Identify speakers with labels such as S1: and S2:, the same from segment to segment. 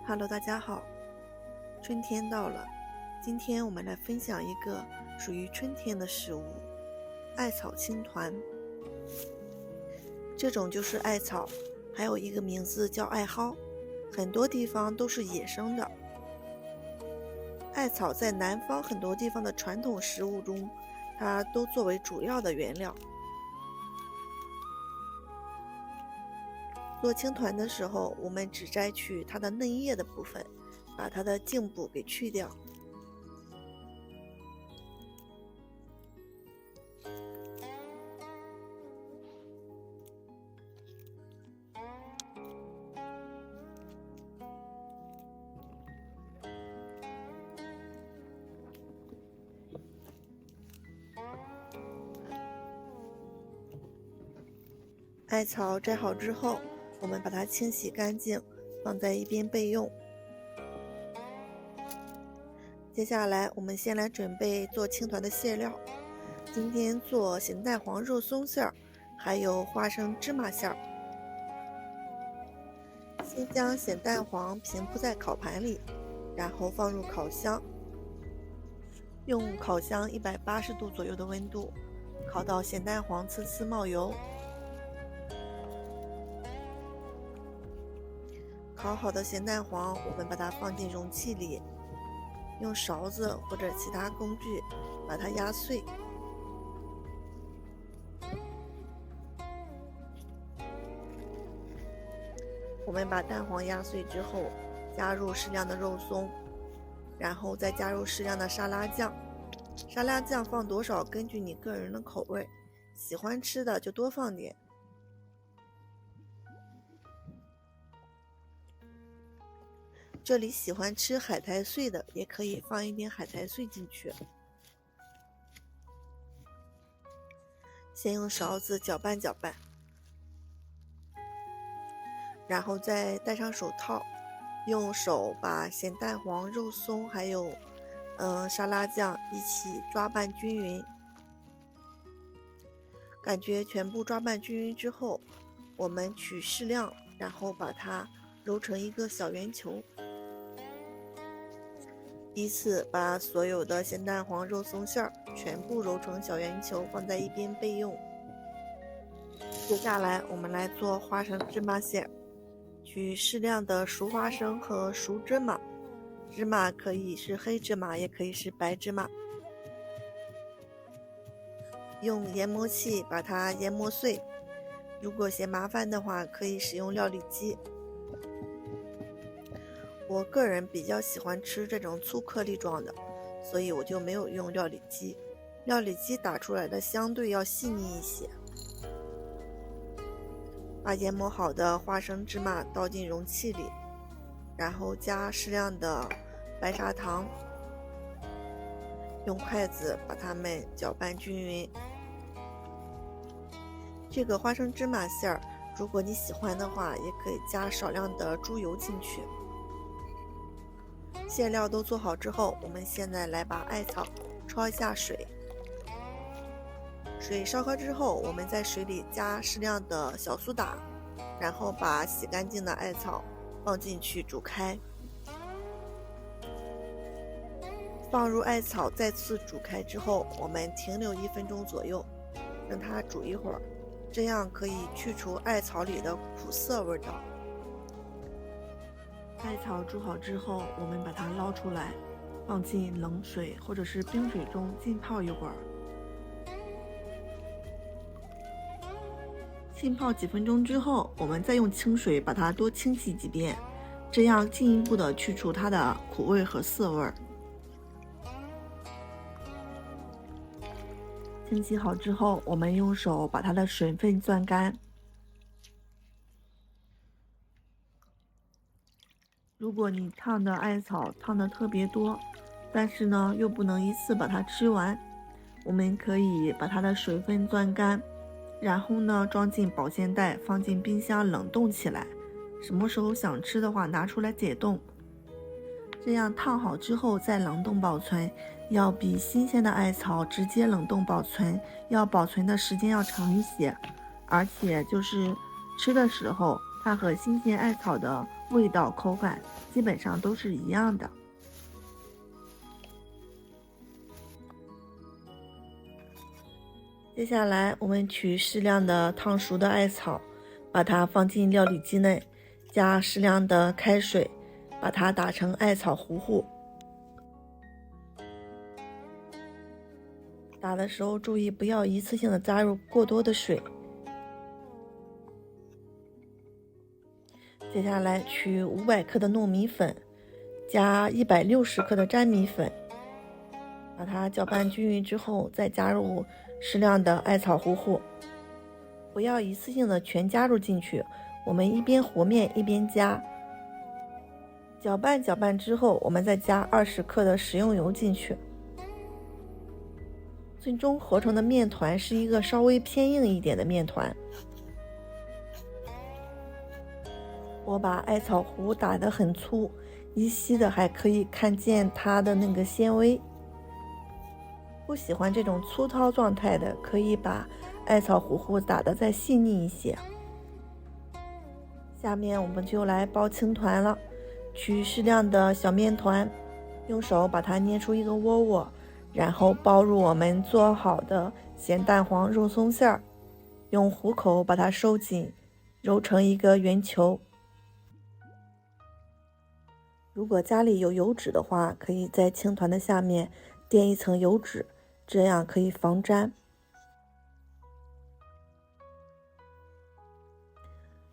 S1: Hello，大家好，春天到了，今天我们来分享一个属于春天的食物——艾草青团。这种就是艾草，还有一个名字叫艾蒿，很多地方都是野生的。艾草在南方很多地方的传统食物中，它都作为主要的原料。做青团的时候，我们只摘取它的嫩叶的部分，把它的茎部给去掉。艾草摘好之后，我们把它清洗干净，放在一边备用。接下来，我们先来准备做青团的馅料。今天做咸蛋黄肉松馅儿，还有花生芝麻馅儿。先将咸蛋黄平铺在烤盘里，然后放入烤箱，用烤箱180度左右的温度，烤到咸蛋黄呲呲冒油。烤好的咸蛋黄，我们把它放进容器里，用勺子或者其他工具把它压碎。我们把蛋黄压碎之后，加入适量的肉松，然后再加入适量的沙拉酱。沙拉酱放多少根据你个人的口味，喜欢吃的就多放点。这里喜欢吃海苔碎的，也可以放一点海苔碎进去。先用勺子搅拌搅拌，然后再戴上手套，用手把咸蛋黄、肉松还有沙拉酱一起抓拌均匀。感觉全部抓拌均匀之后，我们取适量，然后把它揉成一个小圆球。依次把所有的咸蛋黄、肉松馅儿全部揉成小圆球，放在一边备用。接下来我们来做花生芝麻馅，取适量的熟花生和熟芝麻，芝麻可以是黑芝麻，也可以是白芝麻。用研磨器把它研磨碎，如果嫌麻烦的话，可以使用料理机。我个人比较喜欢吃这种粗颗粒状的，所以我就没有用料理机。料理机打出来的相对要细腻一些。把研磨好的花生芝麻倒进容器里，然后加适量的白砂糖，用筷子把它们搅拌均匀。这个花生芝麻馅儿，如果你喜欢的话，也可以加少量的猪油进去。馅料都做好之后，我们现在来把艾草焯一下水。水烧开之后，我们在水里加适量的小苏打，然后把洗干净的艾草放进去煮开。放入艾草再次煮开之后，我们停留1分钟左右，让它煮一会儿，这样可以去除艾草里的苦涩味道。艾草煮好之后，我们把它捞出来，放进冷水或者是冰水中浸泡一会儿。浸泡几分钟之后，我们再用清水把它多清洗几遍，这样进一步的去除它的苦味和涩味。清洗好之后，我们用手把它的水分攥干。如果你烫的艾草烫的特别多，但是呢又不能一次把它吃完，我们可以把它的水分攥干，然后呢装进保鲜袋，放进冰箱冷冻起来。什么时候想吃的话拿出来解冻，这样烫好之后再冷冻保存，要比新鲜的艾草直接冷冻保存要保存的时间要长一些，而且就是吃的时候它和新鲜艾草的味道、口感基本上都是一样的。接下来我们取适量的烫熟的艾草，把它放进料理机内，加适量的开水，把它打成艾草糊糊。打的时候注意不要一次性的加入过多的水。接下来取500克的糯米粉，加160克的粘米粉，把它搅拌均匀之后，再加入适量的艾草糊糊，不要一次性的全加入进去，我们一边和面一边加。搅拌之后，我们再加20克的食用油进去。最终合成的面团是一个稍微偏硬一点的面团。我把艾草糊打得很粗，依稀的还可以看见它的那个纤维。不喜欢这种粗糙状态的，可以把艾草糊打得再细腻一些。下面我们就来包青团了。取适量的小面团，用手把它捏出一个窝窝，然后包入我们做好的咸蛋黄肉松馅儿，用虎口把它收紧，揉成一个圆球。如果家里有油纸的话，可以在青团的下面垫一层油纸，这样可以防粘。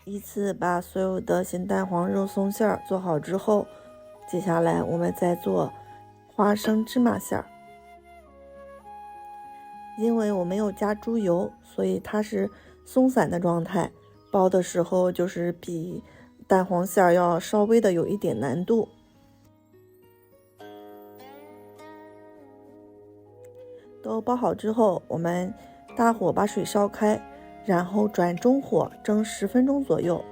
S1: 依次把所有的咸蛋黄肉松馅儿做好之后，接下来我们再做花生芝麻馅儿。因为我没有加猪油，所以它是松散的状态，包的时候就是比蛋黄馅儿要稍微的有一点难度。都包好之后，我们大火把水烧开，然后转中火蒸10分钟左右。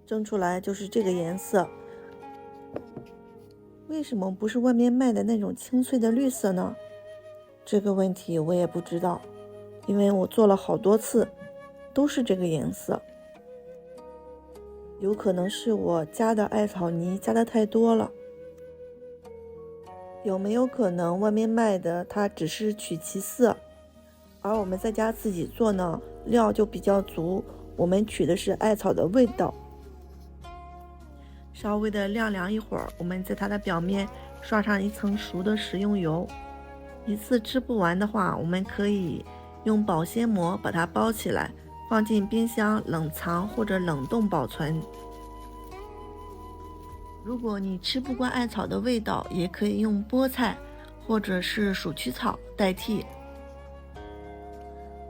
S1: 蒸出来就是这个颜色。为什么不是外面卖的那种清脆的绿色呢？这个问题我也不知道，因为我做了好多次，都是这个颜色。有可能是我加的艾草泥加的太多了。有没有可能外面卖的它只是取其色，而我们在家自己做呢，料就比较足，我们取的是艾草的味道。稍微的晾凉一会儿，我们在它的表面刷上一层熟的食用油。一次吃不完的话，我们可以用保鲜膜把它包起来，放进冰箱冷藏或者冷冻保存。如果你吃不惯艾草的味道，也可以用菠菜或者是鼠曲草代替。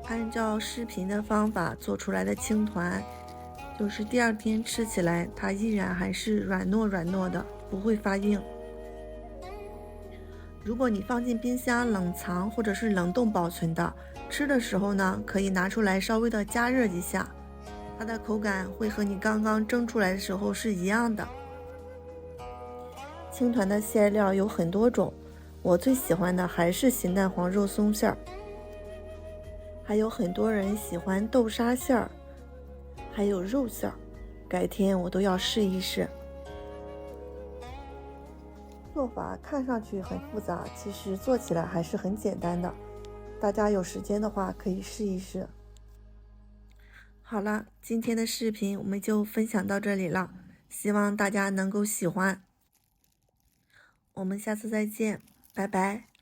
S1: 按照视频的方法做出来的青团，就是第2天吃起来它依然还是软糯的，不会发硬。如果你放进冰箱冷藏或者是冷冻保存的，吃的时候呢，可以拿出来稍微的加热一下，它的口感会和你刚刚蒸出来的时候是一样的。青团的馅料有很多种，我最喜欢的还是咸蛋黄肉松馅儿，还有很多人喜欢豆沙馅儿，还有肉馅儿，改天我都要试一试。做法看上去很复杂，其实做起来还是很简单的，大家有时间的话可以试一试。好了，今天的视频我们就分享到这里了，希望大家能够喜欢。我们下次再见，拜拜。